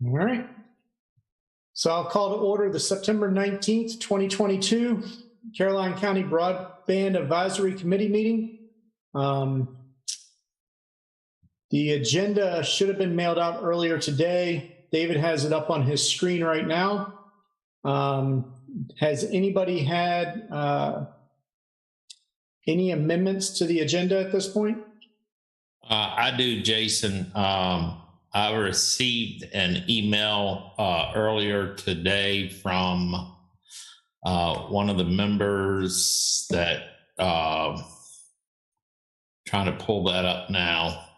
All right. So I'll call to order the September 19th, 2022 Caroline County Broadband Advisory Committee meeting. The agenda should have been mailed out earlier today. David has it up on his screen right now. Has anybody had any amendments to the agenda at this point? I do, Jason. I received an email earlier today from one of the members that trying to pull that up now.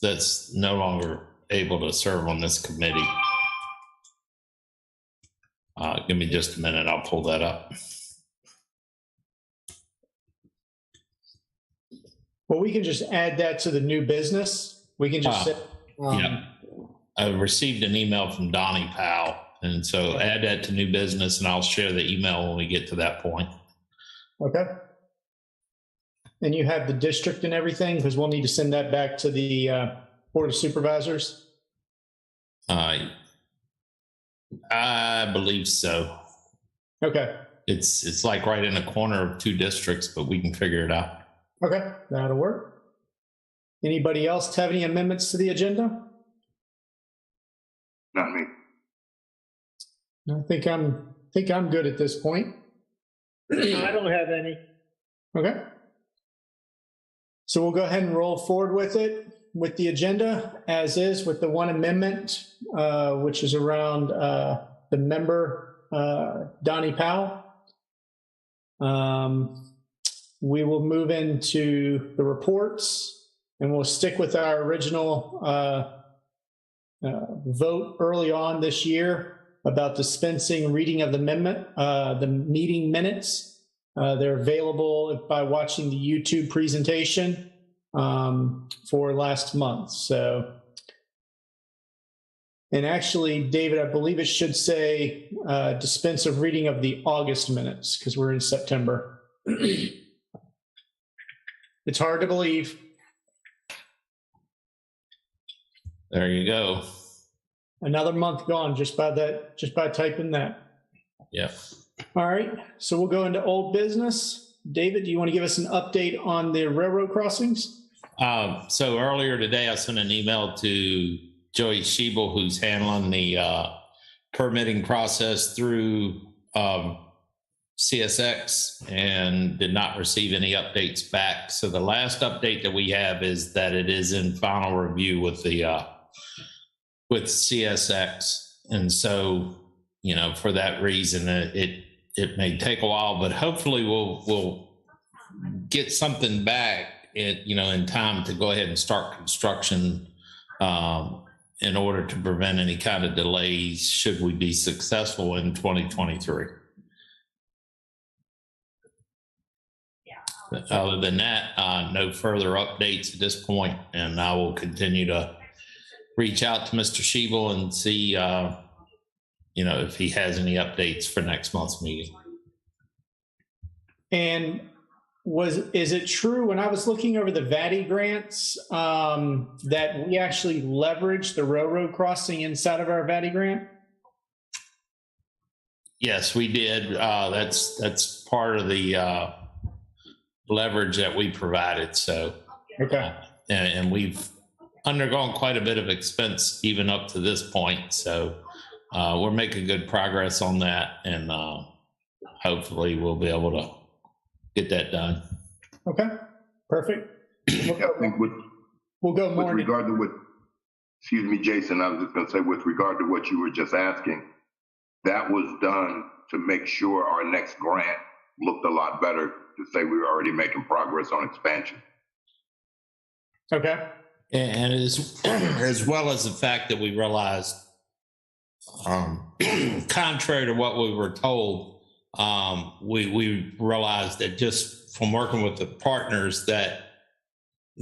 That's no longer able to serve on this committee. Give me just a minute. I'll pull that up. Well, we can just add that to the new business. We can just say, yeah. I received an email from Donnie Powell, and so add that to new business, and I'll share the email when we get to that point. Okay. And you have the district and everything, because we'll need to send that back to the Board of Supervisors. I believe so. Okay. It's like right in the corner of two districts, but we can figure it out. Okay, that'll work. Anybody else have any amendments to the agenda? Not me. I think I'm good at this point. I don't have any. Okay. So we'll go ahead and roll forward with it, with the agenda as is, with the one amendment, which is around the member, Donnie Powell. We will move into the reports, and we'll stick with our original vote early on this year about dispensing reading of the amendment, the meeting minutes. They're available by watching the YouTube presentation for last month. So, and actually, David, I believe it should say dispense of reading of the August minutes, because we're in September. It's hard to believe. There you go. Another month gone just by typing that. Yeah. All right. So we'll go into old business. David, do you want to give us an update on the railroad crossings? So earlier today, I sent an email to Joey Schiebel, who's handling the permitting process through CSX, and did not receive any updates back. So the last update that we have is that it is in final review with the with CSX, and so for that reason it may take a while, but hopefully we'll get something back in time to go ahead and start construction in order to prevent any kind of delays should we be successful in 2023. Other than that, no further updates at this point, and I will continue to reach out to Mr. Schiebel and see, if he has any updates for next month's meeting. And is it true when I was looking over the VATI grants that we actually leveraged the railroad crossing inside of our VATI grant? Yes, we did. That's part of the leverage that we provided. So, okay. And we've undergone quite a bit of expense even up to this point. So we're making good progress on that, and hopefully we'll be able to get that done. Okay, perfect. Yeah, I think we'll go more. With regard to what, excuse me, Jason, I was just going to say, with regard to what you were just asking, that was done to make sure our next grant looked a lot better, to say we were already making progress on expansion. Okay. And as well as the fact that we realized, contrary to what we were told, we realized that just from working with the partners that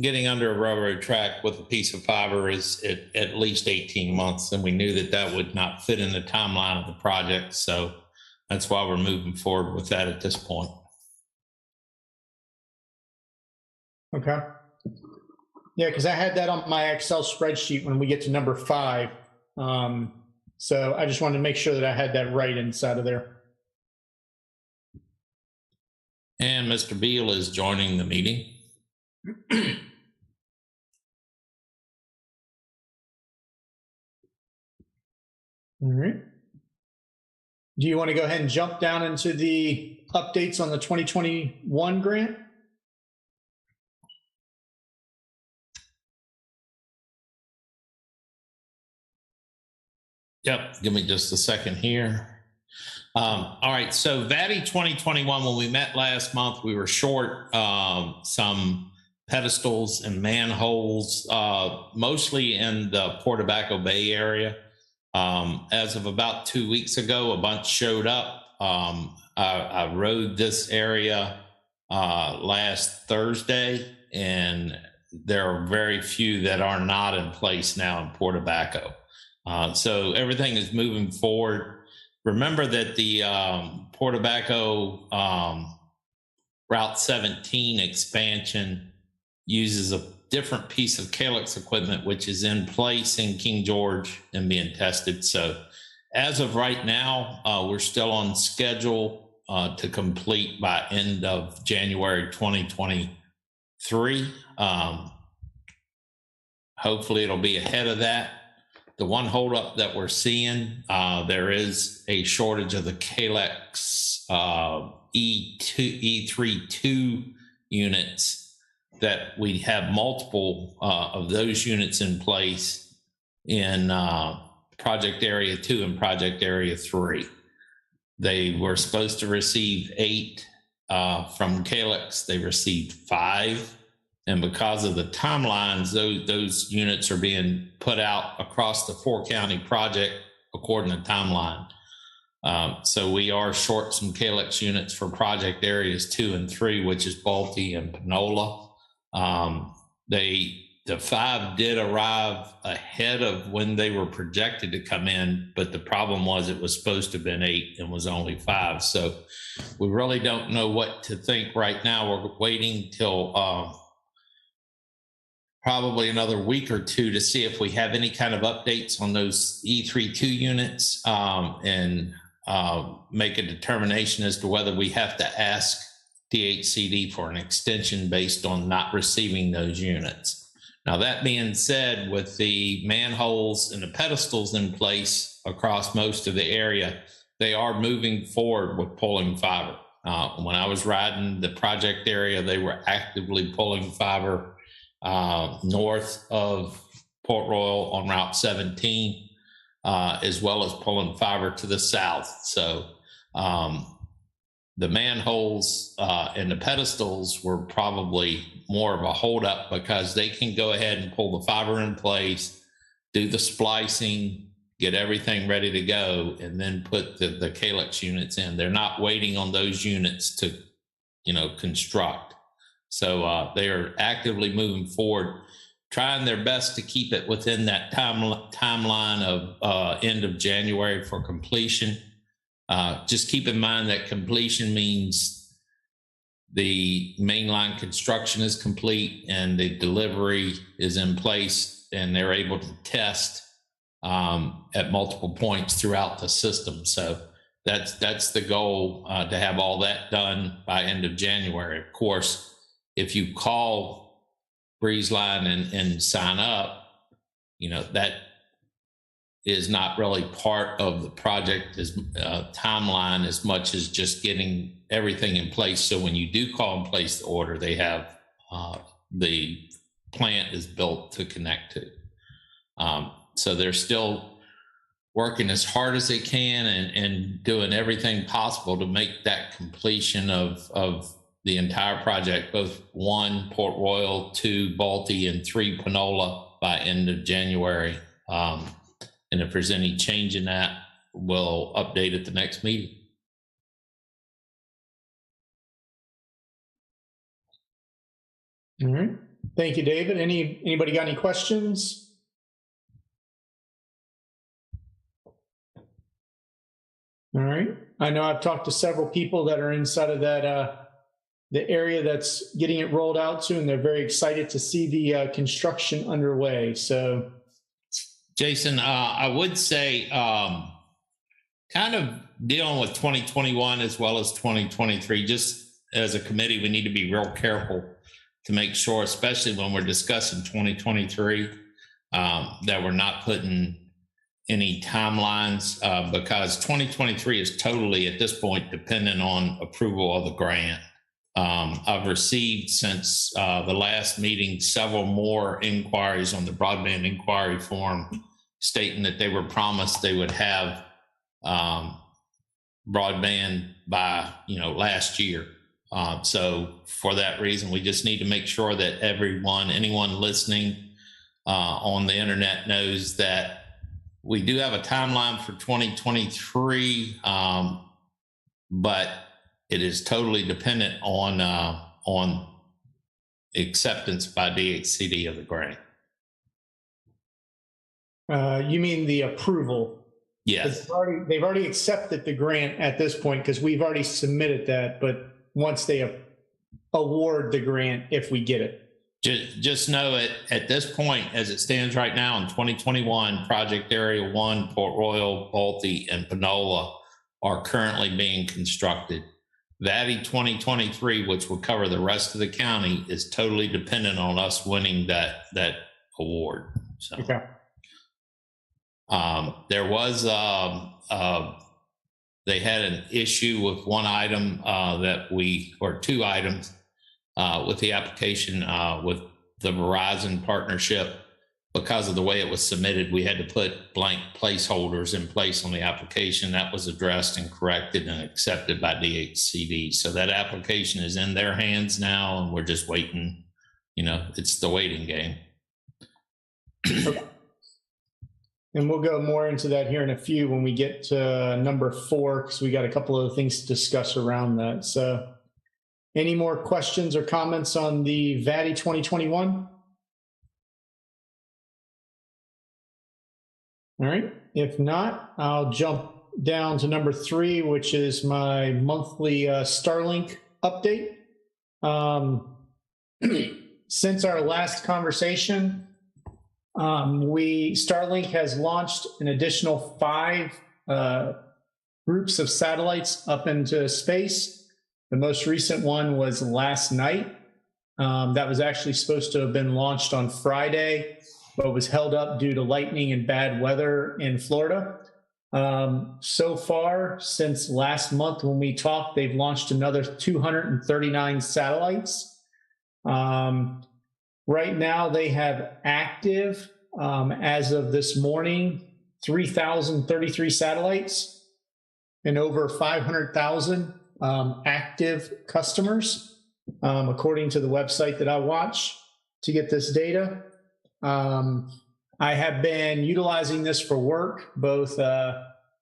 getting under a railroad track with a piece of fiber is at least 18 months. And we knew that would not fit in the timeline of the project. So that's why we're moving forward with that at this point. Okay. Yeah, because I had that on my Excel spreadsheet when we get to number 5. So I just wanted to make sure that I had that right inside of there. And Mr. Beal is joining the meeting. All right. Do you want to go ahead and jump down into the updates on the 2021 grant? Yep, give me just a second here. All right, so VATI 2021, when we met last month, we were short some pedestals and manholes, mostly in the Port Tobacco Bay area. As of about 2 weeks ago, a bunch showed up. I rode this area last Thursday, and there are very few that are not in place now in Port Tobacco. So everything is moving forward. Remember that the Port Tobacco Route 17 expansion uses a different piece of Calyx equipment, which is in place in King George and being tested. So as of right now, we're still on schedule to complete by end of January 2023. Hopefully it'll be ahead of that. The one holdup that we're seeing, there is a shortage of the Calyx E32 units, that we have multiple of those units in place in Project Area 2 and Project Area 3. They were supposed to receive 8 from Calyx. They received 5. And because of the timelines, those units are being put out across the 4-county project according to timeline. So we are short some Calyx units for project areas 2 and 3, which is Balti and Panola. The 5 did arrive ahead of when they were projected to come in, but the problem was it was supposed to have been 8 and was only 5. So we really don't know what to think right now. We're waiting till probably another week or 2 to see if we have any kind of updates on those E32 units, and make a determination as to whether we have to ask DHCD for an extension based on not receiving those units. Now, that being said, with the manholes and the pedestals in place across most of the area, they are moving forward with pulling fiber. When I was riding the project area, they were actively pulling fiber north of Port Royal on Route 17, as well as pulling fiber to the south. So the manholes and the pedestals were probably more of a holdup, because they can go ahead and pull the fiber in place, do the splicing, get everything ready to go, and then put the Calyx units in. They're not waiting on those units to, construct. So they are actively moving forward, trying their best to keep it within that timeline of end of January for completion. Just keep in mind that completion means the mainline construction is complete and the delivery is in place, and they're able to test at multiple points throughout the system. So that's the goal, to have all that done by end of January. Of course, if you call BreezeLine and sign up, that is not really part of the project timeline as much as just getting everything in place. So when you do call and place the order, they have the plant is built to connect to. So they're still working as hard as they can and doing everything possible to make that completion of the entire project, both 1 Port Royal, 2 Balti, and 3 Panola, by end of January. And if there's any change in that, we'll update at the next meeting. All right. Thank you, David. Anybody got any questions? All right. I know I've talked to several people that are inside of that the area that's getting it rolled out to, and they're very excited to see the construction underway. So, Jason, I would say kind of dealing with 2021 as well as 2023, just as a committee, we need to be real careful to make sure, especially when we're discussing 2023, that we're not putting any timelines because 2023 is totally at this point dependent on approval of the grant. I've received since the last meeting several more inquiries on the broadband inquiry form stating that they were promised they would have broadband by last year. So for that reason, we just need to make sure that anyone listening on the internet knows that we do have a timeline for 2023, but it is totally dependent on acceptance by DHCD of the grant. you mean the approval? Yes. They've already accepted the grant at this point because we've already submitted that. But once they award the grant, if we get it. Just know it at this point, as it stands right now in 2021, Project Area 1, Port Royal, Balti, and Panola are currently being constructed. VATI 2023, which will cover the rest of the county, is totally dependent on us winning that award. So, okay. There was they had an issue with one item or two items. With the application with the Verizon partnership, because of the way it was submitted, we had to put blank placeholders in place on the application. That was addressed and corrected and accepted by DHCD. So that application is in their hands now, and we're just waiting. It's the waiting game. Okay. And we'll go more into that here in a few when we get to number 4, because we got a couple of things to discuss around that. So, any more questions or comments on the VATI 2021? All right. If not, I'll jump down to number 3, which is my monthly Starlink update. Since our last conversation, Starlink has launched an additional 5 groups of satellites up into space. The most recent one was last night. That was actually supposed to have been launched on Friday, but was held up due to lightning and bad weather in Florida. So far, since last month when we talked, they've launched another 239 satellites. Right now, they have active, as of this morning, 3,033 satellites and over 500,000 active customers, according to the website that I watch to get this data. I have been utilizing this for work, both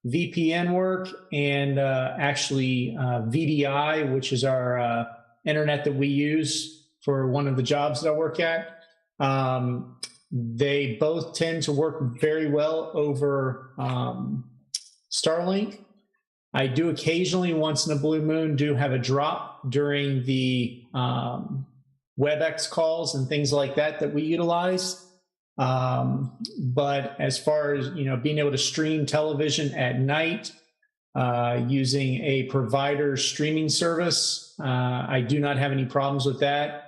VPN work and actually VDI, which is our internet that we use for one of the jobs that I work at. They both tend to work very well over Starlink. I do occasionally, once in a blue moon, do have a drop during the WebEx calls and things like that we utilize. But as far as, being able to stream television at night using a provider's streaming service, I do not have any problems with that.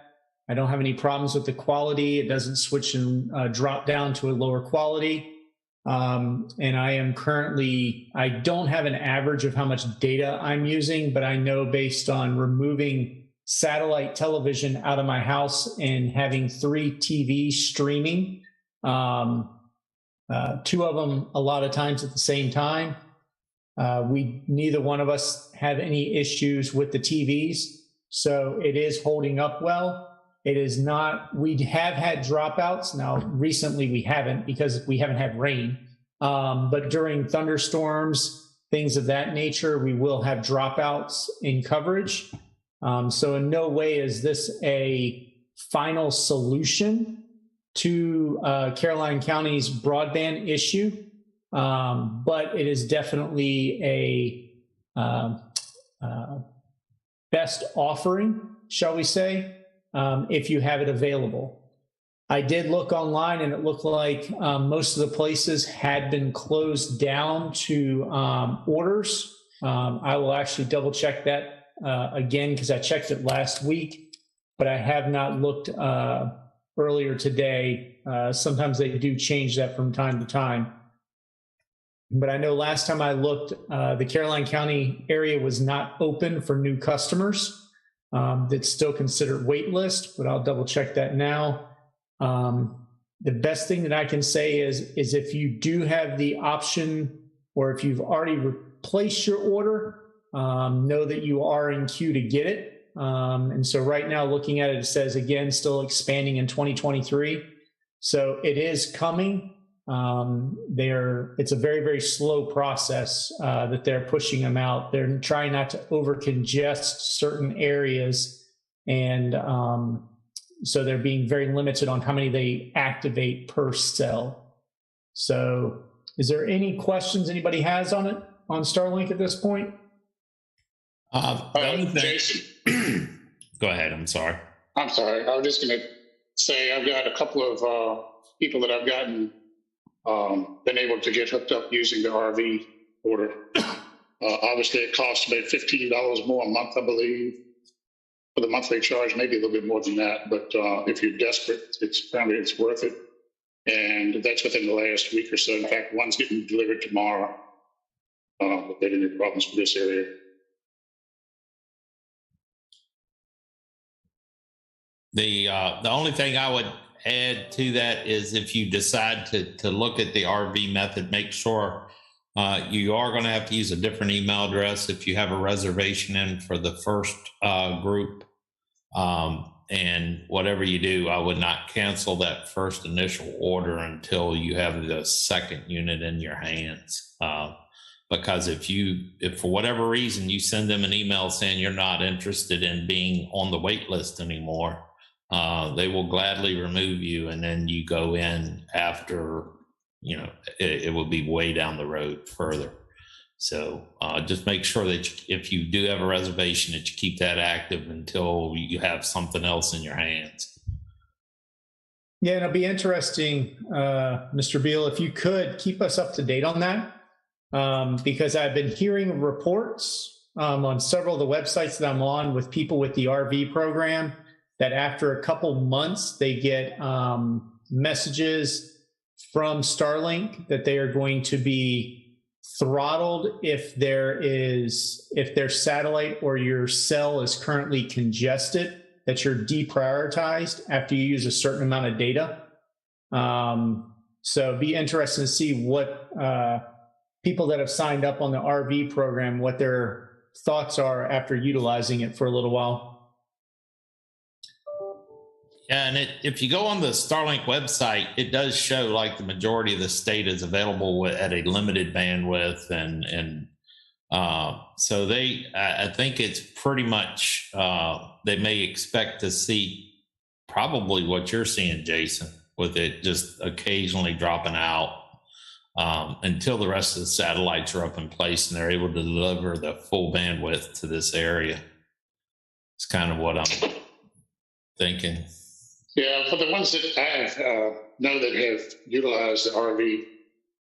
I don't have any problems with the quality. It doesn't switch and drop down to a lower quality. And I don't have an average of how much data I'm using, but I know based on removing satellite television out of my house and having 3 TVs streaming, 2 of them a lot of times at the same time. Neither one of us have any issues with the TVs, so it is holding up well. It is not, we have had dropouts. Now, recently we haven't because we haven't had rain. But during thunderstorms, things of that nature, we will have dropouts in coverage. So in no way is this a final solution to Caroline County's broadband issue. But it is definitely best offering, shall we say, if you have it available. I did look online, and it looked like most of the places had been closed down to orders. I will actually double check that again, because I checked it last week, but I have not looked earlier today. Sometimes they do change that from time to time. But I know last time I looked, the Caroline County area was not open for new customers. That's still considered wait list, but I'll double check that now. The best thing that I can say is if you do have the option, or if you've already replaced your order, know that you are in queue to get it. And so right now, looking at it, it says, again, still expanding in 2023. So it is coming. It's a very, very slow process that they're pushing them out. They're trying not to over congest certain areas, and so they're being very limited on how many they activate per cell. So is there any questions anybody has on it, on Starlink at this point? Jason. Go ahead. I'm sorry. I'm sorry. I was just going to say I've got a couple of people that I've gotten been able to get hooked up using the RV order. Obviously, it costs about $15 more a month, I believe, for the monthly charge, maybe a little bit more than that. But if you're desperate, it's worth it. And that's within the last week or so. In fact, one's getting delivered tomorrow. But they didn't have problems with this area. The only thing I would add to that is, if you decide to look at the RV method, make sure you are going to have to use a different email address if you have a reservation in for the first group. And whatever you do, I would not cancel that first initial order until you have the second unit in your hands. Because if for whatever reason you send them an email saying you're not interested in being on the wait list anymore, they will gladly remove you, and then you go in after, it will be way down the road further. So just make sure that if you do have a reservation, that you keep that active until you have something else in your hands. Yeah, and it'll be interesting, Mr. Beal, if you could keep us up to date on that, because I've been hearing reports on several of the websites that I'm on with people with the RV program that after a couple months, they get messages from Starlink that they are going to be throttled if their satellite or your cell is currently congested, that you're deprioritized after you use a certain amount of data. So it'd be interesting to see what people that have signed up on the RV program, what their thoughts are after utilizing it for a little while. Yeah, and if you go on the Starlink website, it does show like the majority of the state is available at a limited bandwidth, and so I think it's pretty much they may expect to see probably what you're seeing, Jason, with it just occasionally dropping out until the rest of the satellites are up in place and they're able to deliver the full bandwidth to this area. It's kind of what I'm thinking. Yeah, for the ones that I know that have utilized the RV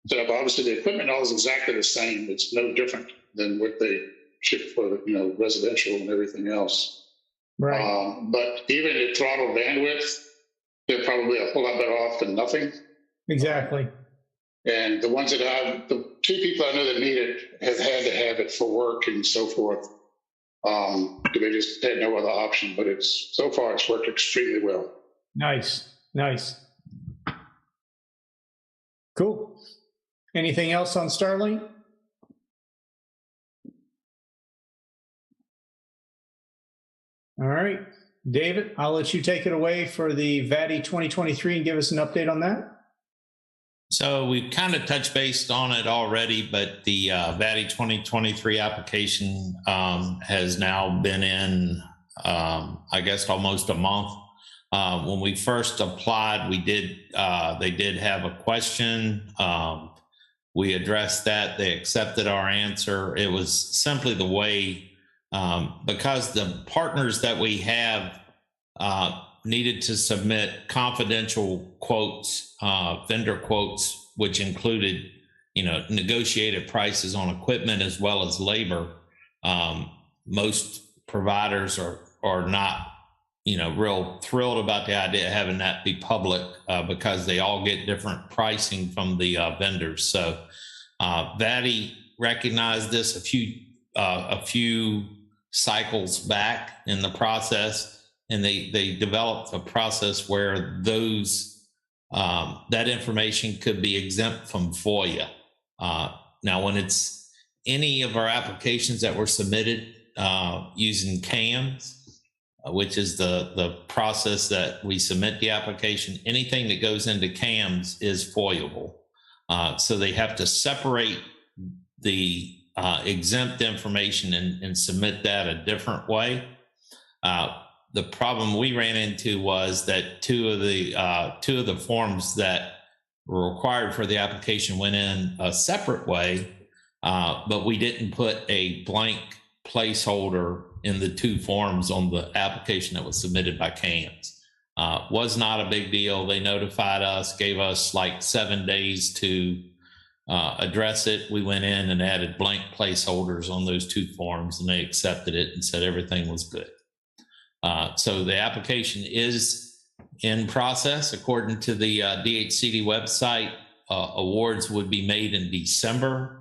setup, obviously the equipment all is exactly the same. It's no different than what they ship for, residential and everything else. Right. But even at throttle bandwidth, they're probably a whole lot better off than nothing. Exactly. And the ones that the two people I know that need it have had to have it for work and so forth. They just had no other option, but so far it's worked extremely well. Nice. Cool. Anything else on Starlink? All right, David, I'll let you take it away for the VATI 2023 and give us an update on that. So we've kind of touched base on it already, but the VATI 2023 application has now been in, I guess, almost a month. When we first applied, they did have a question. We addressed that. They accepted our answer. It was simply the way because the partners that we have needed to submit confidential quotes, vendor quotes, which included, negotiated prices on equipment as well as labor. Most providers are not, real thrilled about the idea of having that be public because they all get different pricing from the vendors. So VATI recognized this a few cycles back in the process, and they developed a process where that information could be exempt from FOIA. Now, when it's any of our applications that were submitted using CAMS, which is the process that we submit the application, anything that goes into CAMS is FOIAble. So they have to separate the exempt information and submit that a different way. The problem we ran into was that two of the forms that were required for the application went in a separate way, but we didn't put a blank placeholder in the two forms on the application that was submitted by CAMS. Was not a big deal. They notified us, gave us like 7 days to address it. We went in and added blank placeholders on those two forms, and they accepted it and said everything was good. So the application is in process according to the DHCD website. Awards would be made in December.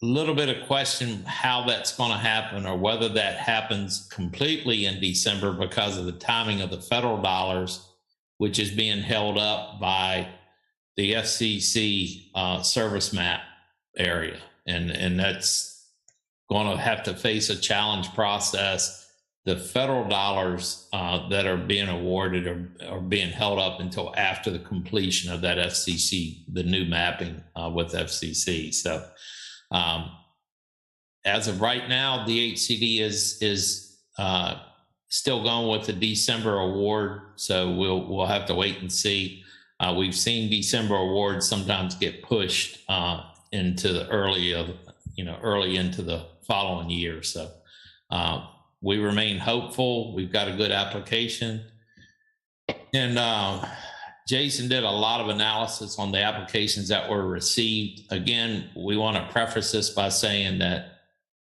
A little bit of question how that's going to happen, or whether that happens completely in December because of the timing of the federal dollars, which is being held up by the FCC service map area. And that's going to have to face a challenge process. The federal dollars that are being awarded are being held up until after the completion of that FCC, the new mapping with FCC. So as of right now, the HCD is still going with the December award. So we'll have to wait and see. We've seen December awards sometimes get pushed into the early into the following year. So we remain hopeful. We've got a good application. And Jason did a lot of analysis on the applications that were received. Again, we want to preface this by saying that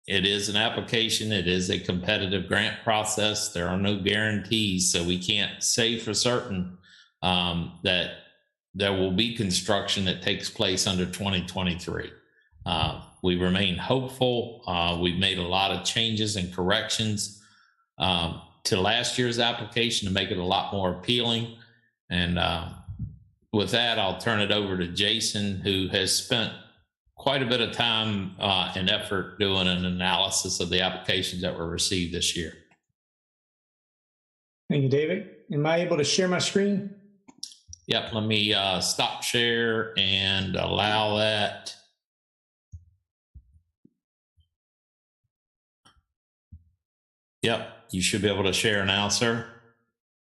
it is an application. It is a competitive grant process. There are no guarantees, so we can't say for certain that there will be construction that takes place under 2023. We remain hopeful. We've made a lot of changes and corrections to last year's application to make it a lot more appealing. And with that, I'll turn it over to Jason, who has spent quite a bit of time and effort doing an analysis of the applications that were received this year. Thank you, David. Am I able to share my screen? Yep, let me stop share and allow that. Yep, you should be able to share now, sir.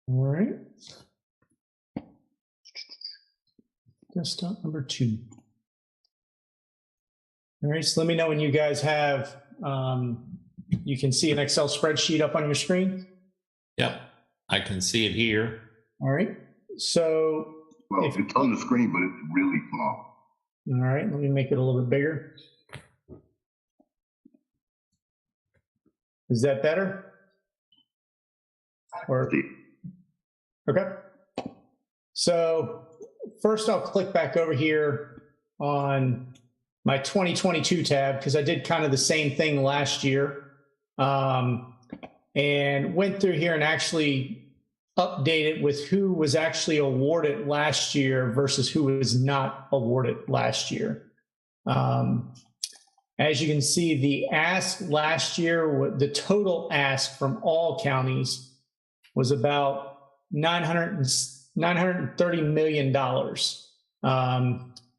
All right. Desktop number 2. All right, so let me know when you guys have, you can see an Excel spreadsheet up on your screen. Yep, I can see it here. All right, so. Well, it's on the screen, but it's really small. All right, let me make it a little bit bigger. Is that better? Or, okay. So first I'll click back over here on my 2022 tab, because I did kind of the same thing last year, and went through here and actually updated with who was actually awarded last year versus who was not awarded last year. As you can see, the ask last year, the total ask from all counties was about $930 million.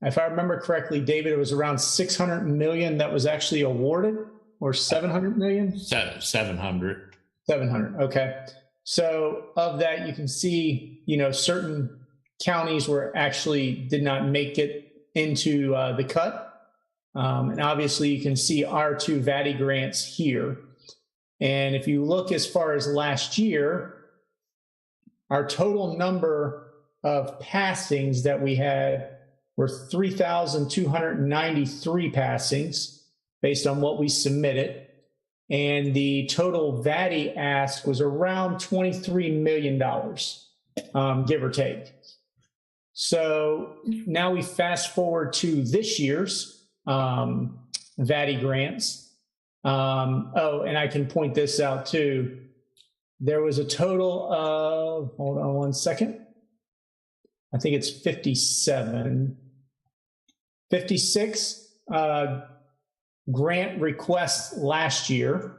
If I remember correctly, David, it was around 600 million that was actually awarded, or 700 million? 700. 700, okay. So of that, you can see, certain counties were actually did not make it into the cut. And obviously you can see our 2 VATI grants here. And if you look as far as last year, our total number of passings that we had were 3,293 passings based on what we submitted. And the total VATI ask was around $23 million, give or take. So now we fast forward to this year's VATI grants. Oh, and I can point this out too. There was a total of, hold on one second. I think it's 56 grant requests last year.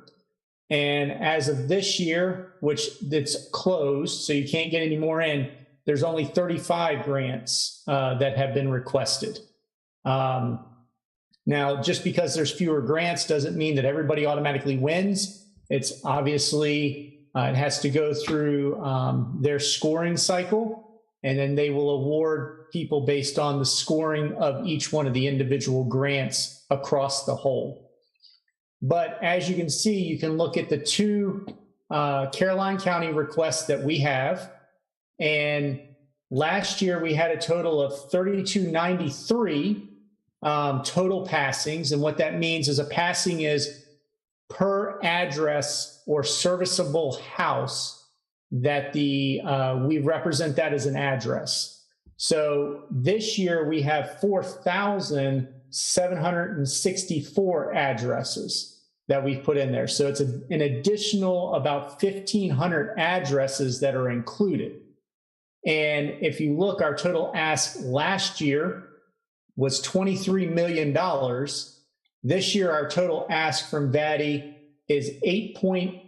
And as of this year, which it's closed, so you can't get any more in, there's only 35 grants that have been requested. Now, just because there's fewer grants doesn't mean that everybody automatically wins. It's obviously, it has to go through their scoring cycle, and then they will award people based on the scoring of each one of the individual grants across the whole. But as you can see, you can look at the two Caroline County requests that we have. And last year we had a total of 3,293 total passings. And what that means is a passing is per address or serviceable house that we represent that as an address. So this year we have 4,764 addresses that we've put in there. So it's an additional about 1,500 addresses that are included. And if you look, our total ask last year was $23 million. This year, our total ask from VATI is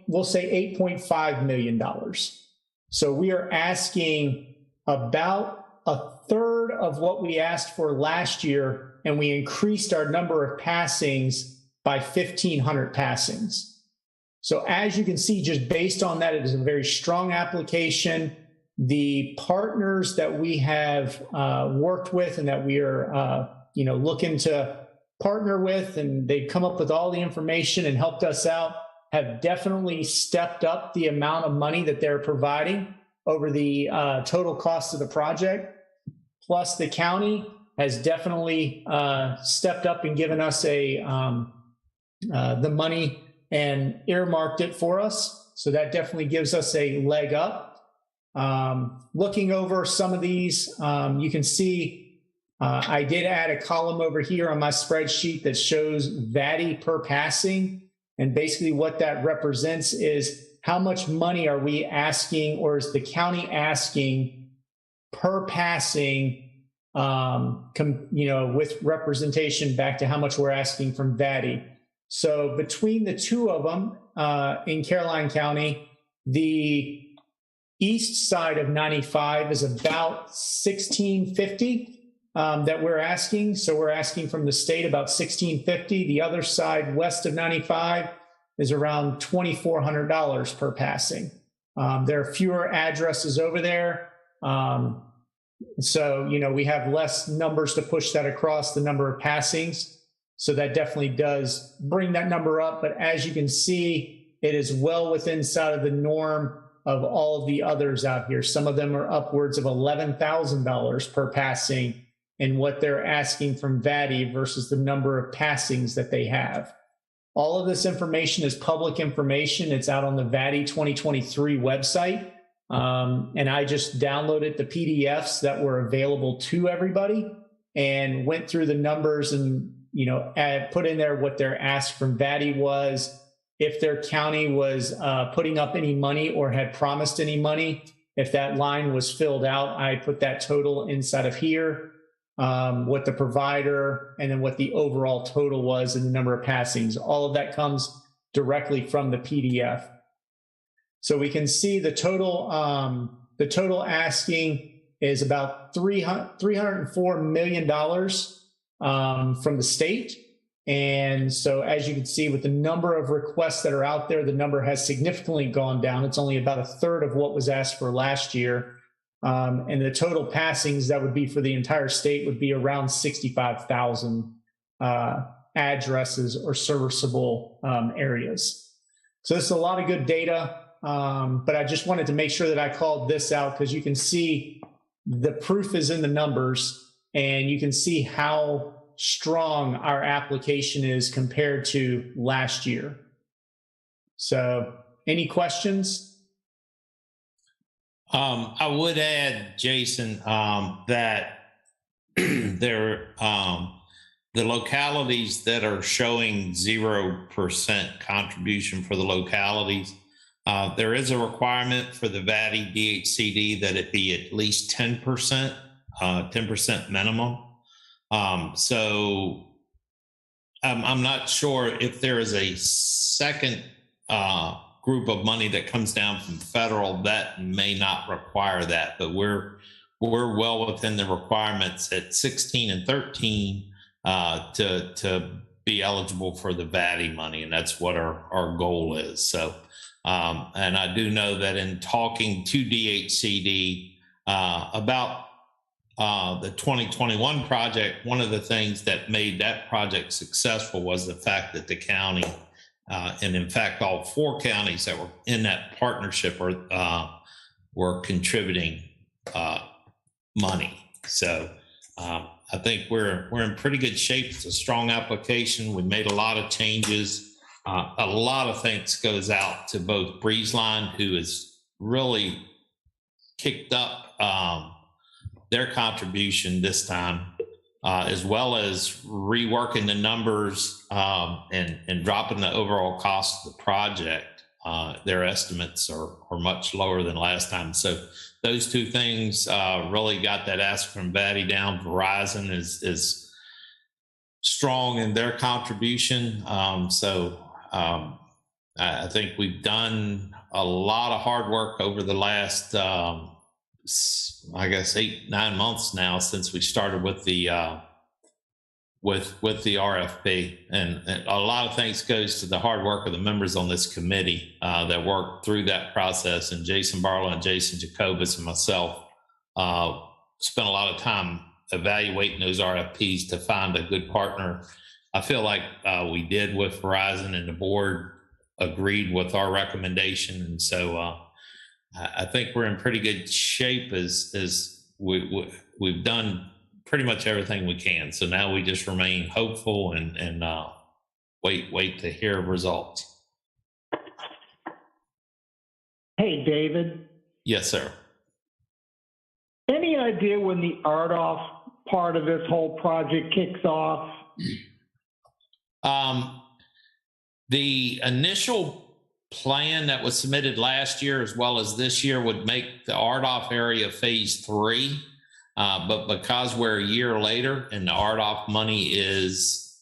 we'll say $8.5 million. So we are asking about a third of what we asked for last year, and we increased our number of passings by 1,500 passings. So as you can see, just based on that, it is a very strong application. The partners that we have worked with and that we are looking to partner with, and they've come up with all the information and helped us out, have definitely stepped up the amount of money that they're providing over the total cost of the project. Plus, the county has definitely stepped up and given us the money and earmarked it for us. So that definitely gives us a leg up. Looking over some of these, you can see I did add a column over here on my spreadsheet that shows VATI per passing. And basically what that represents is how much money are we asking, or is the county asking per passing, with representation back to how much we're asking from VATI. So between the two of them in Caroline County, the east side of 95 is about $1,650 that we're asking. So we're asking from the state about $1,650. The other side, west of 95, is around $2,400 per passing. There are fewer addresses over there. So, we have less numbers to push that across the number of passings. So that definitely does bring that number up. But as you can see, it is well within inside of the norm of all of the others out here. Some of them are upwards of $11,000 per passing in what they're asking from VATI versus the number of passings that they have. All of this information is public information. It's out on the VATI 2023 website. And I just downloaded the PDFs that were available to everybody and went through the numbers and, put in there what their ask from VATI was, if their county was putting up any money or had promised any money. If that line was filled out, I put that total inside of here, what the provider, and then what the overall total was and the number of passings. All of that comes directly from the PDF. So we can see the total asking is about $304 million from the state. And so as you can see, with the number of requests that are out there, the number has significantly gone down. It's only about a third of what was asked for last year. And the total passings that would be for the entire state would be around 65,000 addresses or serviceable areas. So this is a lot of good data, but I just wanted to make sure that I called this out because you can see the proof is in the numbers, and you can see how strong our application is compared to last year. So any questions? I would add, Jason, that there the localities that are showing 0% contribution for the localities, there is a requirement for the VATI DHCD that it be at least 10%, 10% minimum. So I'm not sure if there is a second group of money that comes down from federal that may not require that, but we're well within the requirements at 16 and 13 to be eligible for the VATI money, and that's what our goal is. So, and I do know that in talking to DHCD about the 2021 project, one of the things that made that project successful was the fact that the county, and in fact, all 4 counties that were in that partnership were contributing money. So I think we're in pretty good shape. It's a strong application. We made a lot of changes. A lot of thanks goes out to both Breezeline, who has really kicked up their contribution this time, as well as reworking the numbers and dropping the overall cost of the project. Their estimates are much lower than last time. So those 2 things really got that ask from VATI down. Verizon is strong in their contribution. I think we've done a lot of hard work over the last, I guess, 8-9 months now since we started with the RFP, and a lot of thanks goes to the hard work of the members on this committee that worked through that process. And Jason Barlow and Jason Jacobus and myself spent a lot of time evaluating those RFPs to find a good partner. I feel like we did with Verizon, and the board agreed with our recommendation. And so I think we're in pretty good shape as we've done pretty much everything we can. So now we just remain hopeful and wait to hear results. Hey, David. Yes, sir. Any idea when the RDOF part of this whole project kicks off? The initial plan that was submitted last year as well as this year would make the RDOF area phase 3. But because we're a year later and the RDOF money is,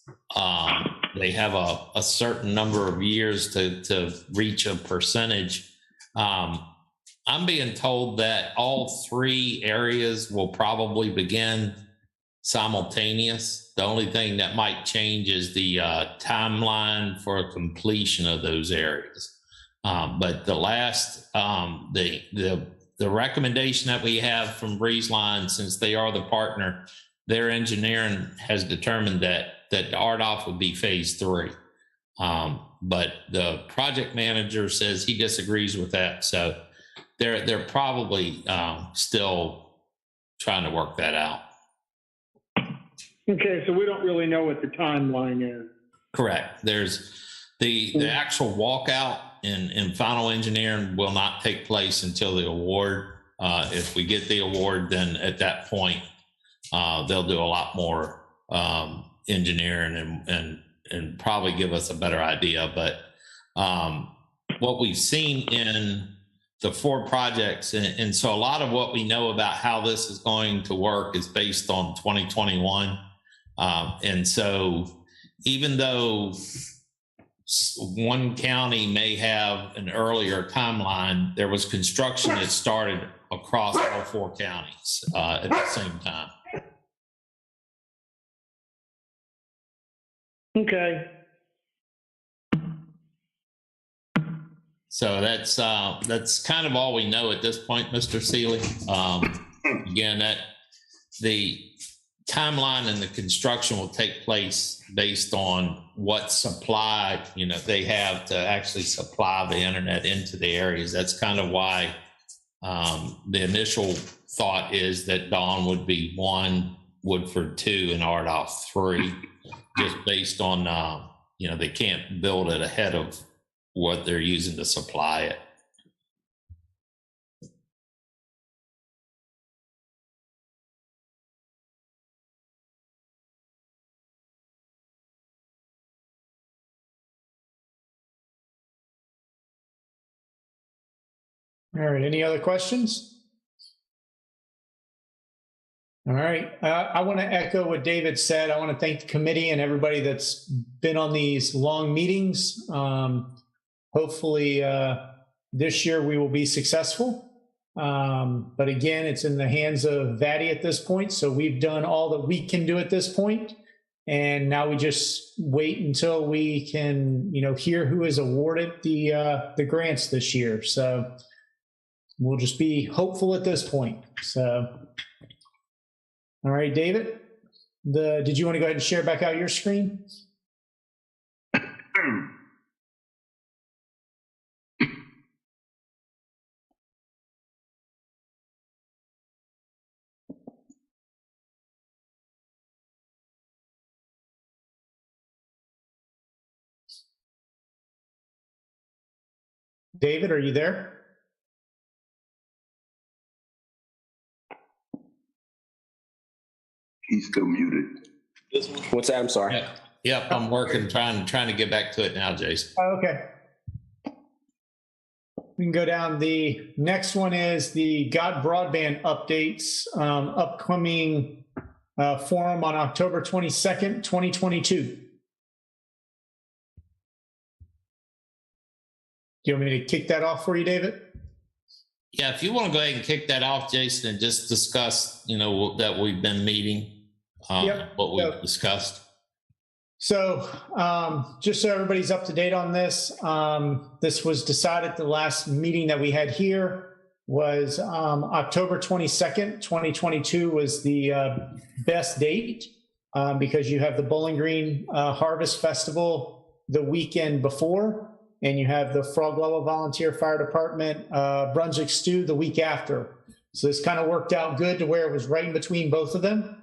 they have a certain number of years to reach a percentage. I'm being told that all 3 areas will probably begin simultaneous. The only thing that might change is the timeline for completion of those areas. But the last, the recommendation that we have from Breezeline, since they are the partner, their engineering has determined that the RDOF would be phase 3. But the project manager says he disagrees with that. So they're probably still trying to work that out. Okay, so we don't really know what the timeline is. Correct. There's the actual walkout and final engineering will not take place until the award. If we get the award, then at that point, they'll do a lot more engineering and probably give us a better idea. But what we've seen in the 4 projects, and so a lot of what we know about how this is going to work is based on 2021. And so even though one county may have an earlier timeline, there was construction that started across all 4 counties at the same time. Okay. So that's kind of all we know at this point, Mr. Seeley. Again, that the timeline and the construction will take place based on what supply, they have to actually supply the internet into the areas. That's kind of why the initial thought is that Dawn would be 1, Woodford 2, and RDOF 3, just based on, they can't build it ahead of what they're using to supply it. All right, any other questions? All right, I want to echo what David said. I want to thank the committee and everybody that's been on these long meetings. Hopefully this year we will be successful. But again, it's in the hands of VADI at this point. So we've done all that we can do at this point. And now we just wait until we can, hear who is awarded the grants this year. So we'll just be hopeful at this point. So, all right, David, did you want to go ahead and share back out your screen? David, are you there? He's still muted. What's that? I'm sorry. Yep, I'm working, trying to get back to it now, Jason. Okay. We can go down. The next one is the GOT broadband updates, upcoming forum on October 22nd, 2022. Do you want me to kick that off for you, David? Yeah, if you want to go ahead and kick that off, Jason, and just discuss, that we've been meeting, what we've discussed. So just so everybody's up to date on this, this was decided the last meeting that we had here was October 22nd, 2022 was the best date because you have the Bowling Green Harvest Festival the weekend before, and you have the Frog Level Volunteer Fire Department Brunswick Stew the week after. So this kind of worked out good to where it was right in between both of them.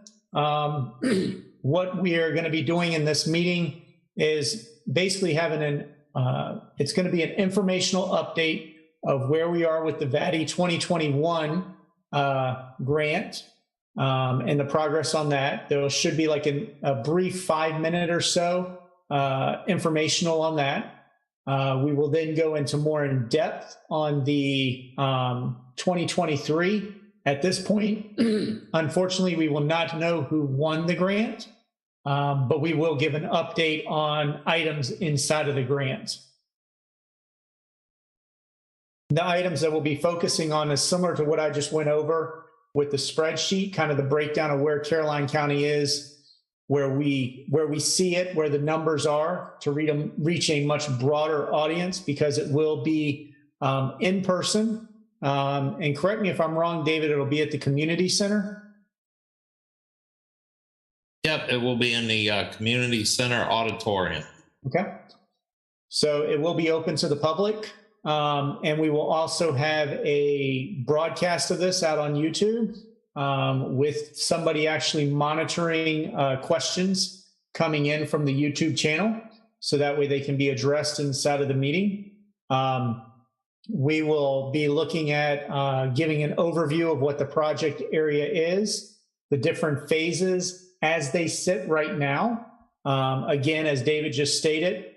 What we are going to be doing in this meeting is basically having it's going to be an informational update of where we are with the VADI 2021 grant and the progress on that. There should be like a brief 5-minute or so informational on that. We will then go into more in depth on the 2023. At this point, unfortunately, we will not know who won the grant, but we will give an update on items inside of the grant. The items that we'll be focusing on is similar to what I just went over with the spreadsheet, kind of the breakdown of where Caroline County is, where we see it, where the numbers are, to reach a much broader audience, because it will be in person. And correct me if I'm wrong, David, it'll be at the community center. Yep, it will be in the community center auditorium. Okay. So it will be open to the public. And we will also have a broadcast of this out on YouTube with somebody actually monitoring questions coming in from the YouTube channel. So that way they can be addressed inside of the meeting. We will be looking at giving an overview of what the project area is, the different phases as they sit right now. Again, as David just stated,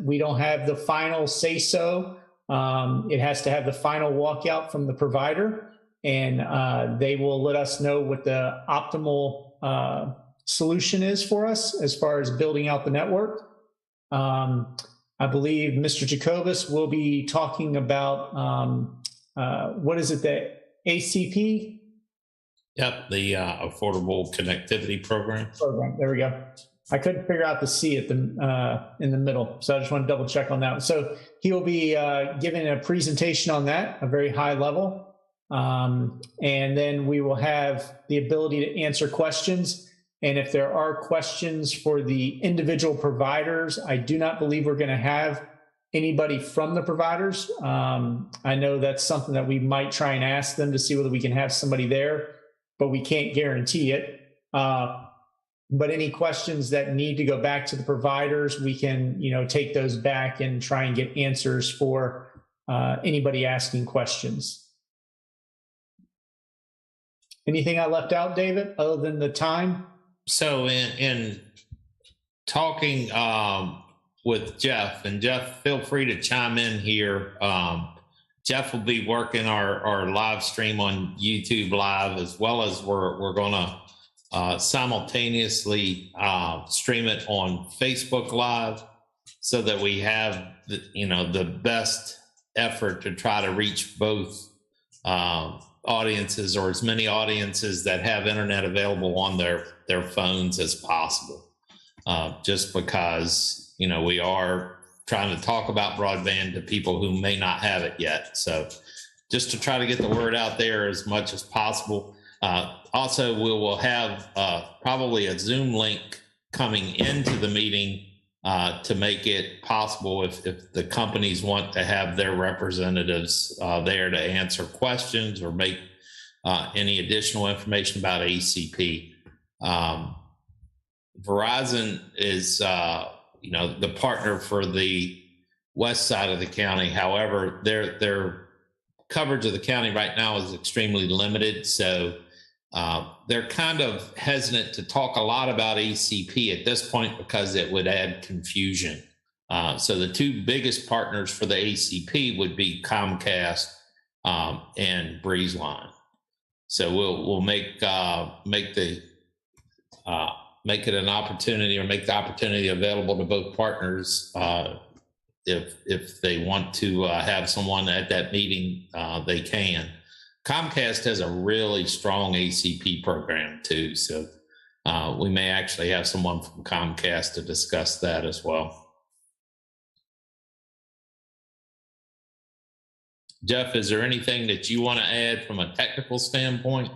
we don't have the final say so. It has to have the final walkout from the provider, and they will let us know what the optimal solution is for us as far as building out the network. I believe Mr. Jacobus will be talking about, what is it, the ACP? Yep, the Affordable Connectivity Program. There we go. I couldn't figure out the C at in the middle, so I just want to double check on that. So he will be giving a presentation on that, a very high level. And then we will have the ability to answer questions. And if there are questions for the individual providers, I do not believe we're going to have anybody from the providers. I know that's something that we might try and ask them to see whether we can have somebody there, but we can't guarantee it. But any questions that need to go back to the providers, we can, take those back and try and get answers for anybody asking questions. Anything I left out, David, other than the time? So in talking with Jeff, and Jeff, feel free to chime in here. Jeff will be working our live stream on YouTube Live, as well as we're going to simultaneously stream it on Facebook Live, so that we have the best effort to try to reach both audiences, or as many audiences that have internet available on their phones as possible. Just because, we are trying to talk about broadband to people who may not have it yet. So just to try to get the word out there as much as possible. Also, we will have probably a Zoom link coming into the meeting to make it possible if the companies want to have their representatives there to answer questions or make any additional information about ACP. Verizon is, the partner for the west side of the county. However, their coverage of the county right now is extremely limited. So they're kind of hesitant to talk a lot about ACP at this point because it would add confusion. So the two biggest partners for the ACP would be Comcast and BreezeLine. So we'll make it an opportunity, or make the opportunity available to both partners if they want to have someone at that meeting. They can. Comcast has a really strong ACP program too, so we may actually have someone from Comcast to discuss that as well. Jeff, is there anything that you want to add from a technical standpoint?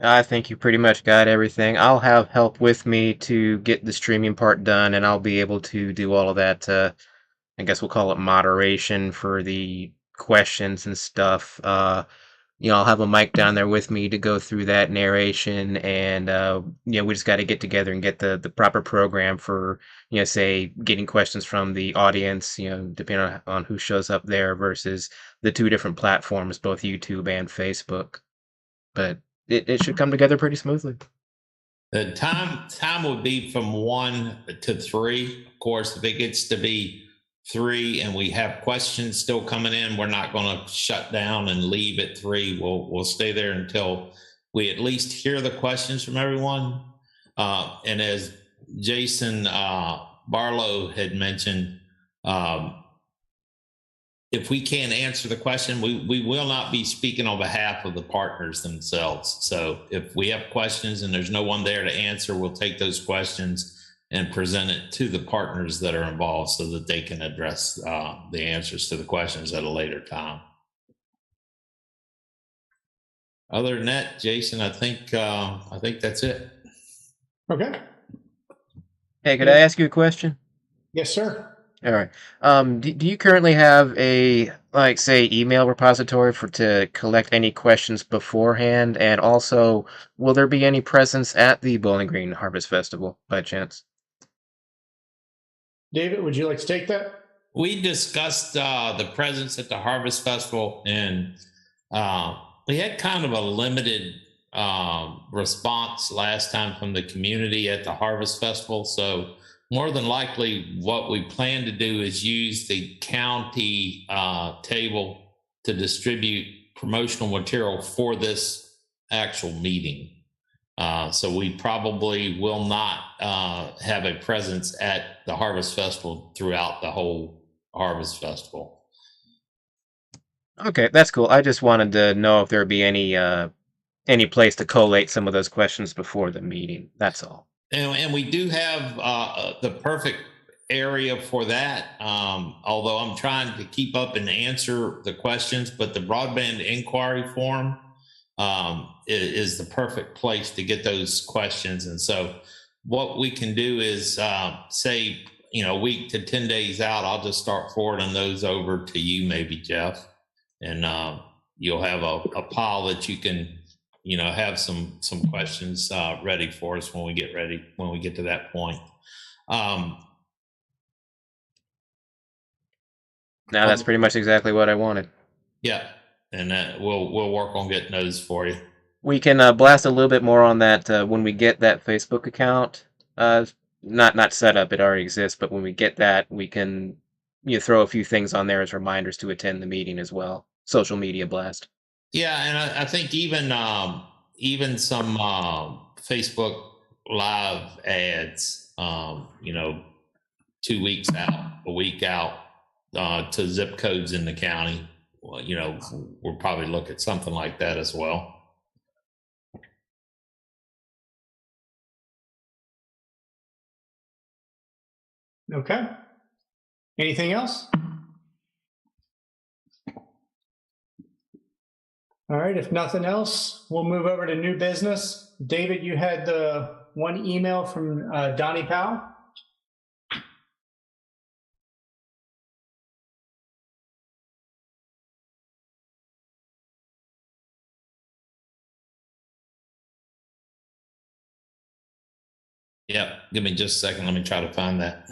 I think you pretty much got everything. I'll have help with me to get the streaming part done, and I'll be able to do all of that. I guess we'll call it moderation for the questions and stuff. I'll have a mic down there with me to go through that narration, and we just got to get together and get the proper program for, say, getting questions from the audience, depending on who shows up there versus the two different platforms, both YouTube and Facebook. But it should come together pretty smoothly. The time would be from 1 to 3. Of course, if it gets to be 3 and we have questions still coming in, we're not going to shut down and leave at 3. We'll stay there until we at least hear the questions from everyone. And as Jason Barlow had mentioned, if we can't answer the question, we will not be speaking on behalf of the partners themselves. So if we have questions and there's no one there to answer, we'll take those questions and present it to the partners that are involved so that they can address the answers to the questions at a later time. Other than that, Jason, I think that's it. Okay. Hey, could I ask you a question? Yes, sir. All right. Do you currently have a, say, email repository to collect any questions beforehand? And also, will there be any presence at the Bowling Green Harvest Festival by chance? David, would you like to take that? We discussed the presence at the Harvest Festival, and we had kind of a limited response last time from the community at the Harvest Festival. So more than likely, what we plan to do is use the county table to distribute promotional material for this actual meeting. So we probably will not have a presence at the Harvest Festival throughout the whole Harvest Festival. Okay, that's cool. I just wanted to know if there would be any place to collate some of those questions before the meeting. That's all. And we do have the perfect area for that, although I'm trying to keep up and answer the questions, but the broadband inquiry form is the perfect place to get those questions. And so what we can do is say, a week to 10 days out, I'll just start forwarding those over to you, maybe, Jeff, and you'll have a pile that you can, have some questions ready for us when we get to that point. Now that's pretty much exactly what I wanted. Yeah, and we'll work on getting those for you. We can blast a little bit more on that when we get that Facebook account. Not set up; it already exists. But when we get that, we can throw a few things on there as reminders to attend the meeting as well. Social media blast. Yeah, and I think even some Facebook Live ads. 2 weeks out, a week out. To zip codes in the county, well, we'll probably look at something like that as well. Okay. Anything else? All right. If nothing else, we'll move over to new business. David, you had the one email from Donnie Powell. Yeah, give me just a second. Let me try to find that.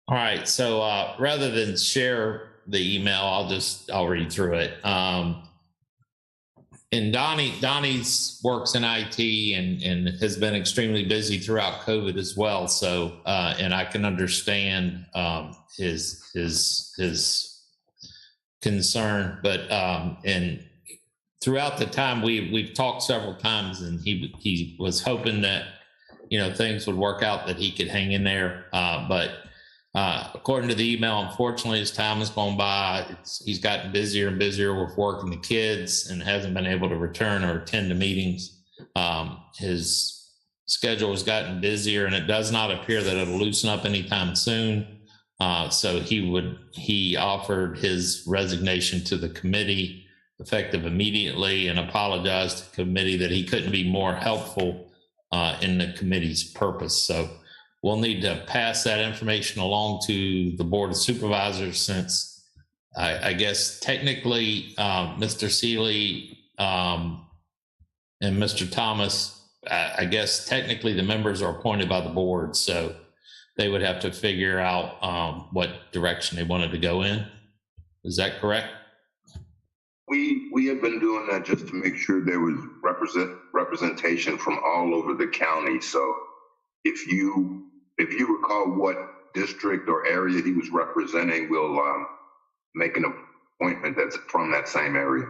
All right, so rather than share the email, I'll read through it. And Donnie's works in IT and has been extremely busy throughout COVID as well. So, and I can understand his concern, but and throughout the time we've talked several times, and he was hoping that things would work out, that he could hang in there, but. According to the email, unfortunately, as time has gone by, he's gotten busier and busier with work and the kids, and hasn't been able to return or attend the meetings. His schedule has gotten busier, and it does not appear that it'll loosen up anytime soon. So he offered his resignation to the committee effective immediately, and apologized to the committee that he couldn't be more helpful in the committee's purpose. So we'll need to pass that information along to the Board of Supervisors, since I guess technically Mr. Seeley and Mr. Thomas, I guess technically the members are appointed by the board, so they would have to figure out what direction they wanted to go in. Is that correct? We have been doing that just to make sure there was representation from all over the county. So if you recall what district or area he was representing, we'll make an appointment that's from that same area.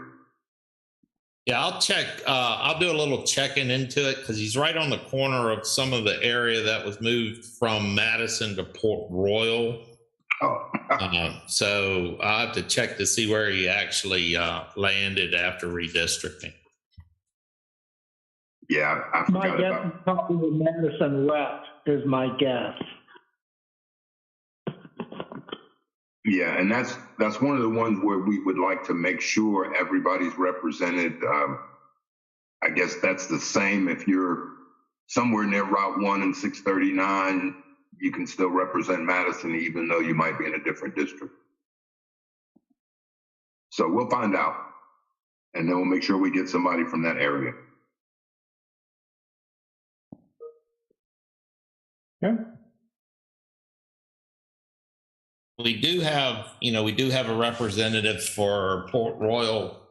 Yeah, I'll check. I'll do a little checking into it, because he's right on the corner of some of the area that was moved from Madison to Port Royal. Oh. So I'll have to check to see where he actually landed after redistricting. Yeah, I My forgot guess about. is probably Madison West is my guess. Yeah, and that's one of the ones where we would like to make sure everybody's represented. I guess that's the same if you're somewhere near Route 1 and 639, you can still represent Madison even though you might be in a different district. So we'll find out, and then we'll make sure we get somebody from that area. Okay. We do have a representative for Port Royal.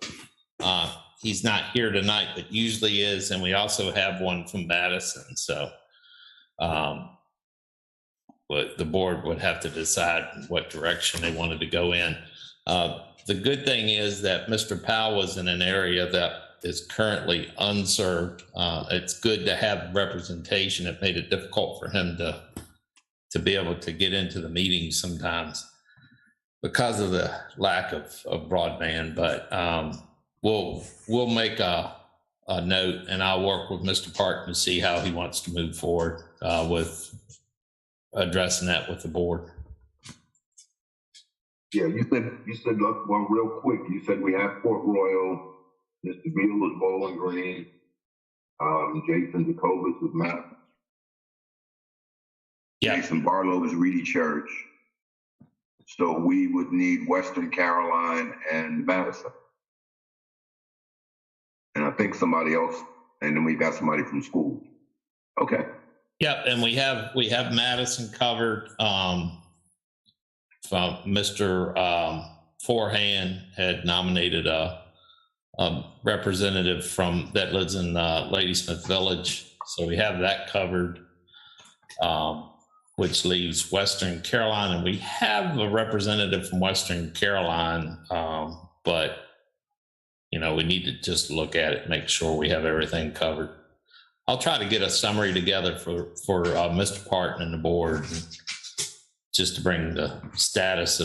He's not here tonight, but usually is, and we also have one from Madison. So, but the board would have to decide what direction they wanted to go in. The good thing is that Mr. Powell was in an area that is currently unserved. It's good to have representation. It made it difficult for him to be able to get into the meetings sometimes because of the lack of broadband. But we'll make a note, and I'll work with Mr. Parton to see how he wants to move forward with addressing that with the board. Yeah, you said, look, well, real quick, you said we have Port Royal, Mr. Beal is Bowling Green, Jason Jacobus is Matt. Yeah. Jason Barlow is Reedy Church. So we would need Western Caroline and Madison. And I think somebody else, and then we got somebody from school. Okay. Yep, and we have Madison covered. Mr. Forehand had nominated a representative from that lives in Ladysmith Village, so we have that covered, which leaves Western Caroline, and we have a representative from Western Caroline, but you know, we need to just look at it, make sure we have everything covered. I'll try to get a summary together for Mr. Parton and the board, just to bring the status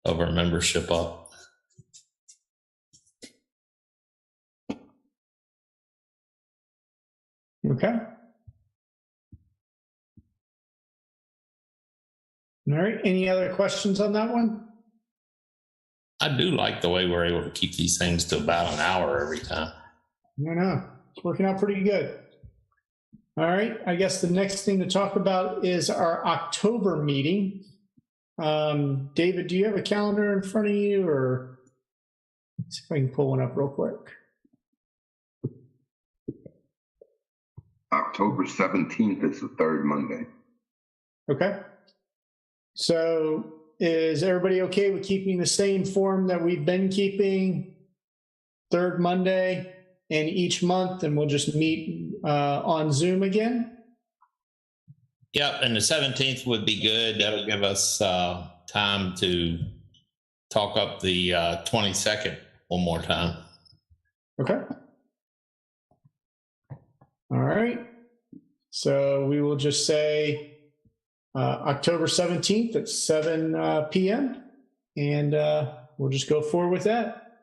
of our membership up. Okay. All right. Any other questions on that one? I do like the way we're able to keep these things to about an hour every time. I know. It's working out pretty good. All right. I guess the next thing to talk about is our October meeting. David, do you have a calendar in front of you, or let's see if I can pull one up real quick. October 17th is the third Monday. Okay. So is everybody okay with keeping the same form that we've been keeping, third Monday and each month, and we'll just meet on Zoom again? Yep, and the 17th would be good. That'll give us time to talk up the 22nd one more time. Okay. All right. So we will just say October 17th at 7 p.m. and we'll just go forward with that.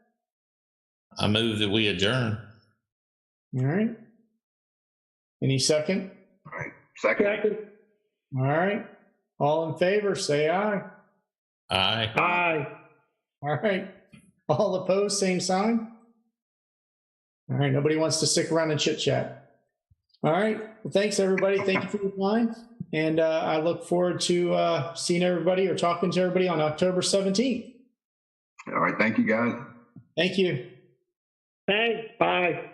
I move that we adjourn. All right. Any second? All right. Second. All right. All in favor, say aye. Aye. Aye. All right. All opposed, same sign. All right. Nobody wants to stick around and chit chat. All right. Well, thanks, everybody. Thank you for your time. And I look forward to seeing everybody or talking to everybody on October 17th. All right. Thank you, guys. Thank you. Thanks. Bye.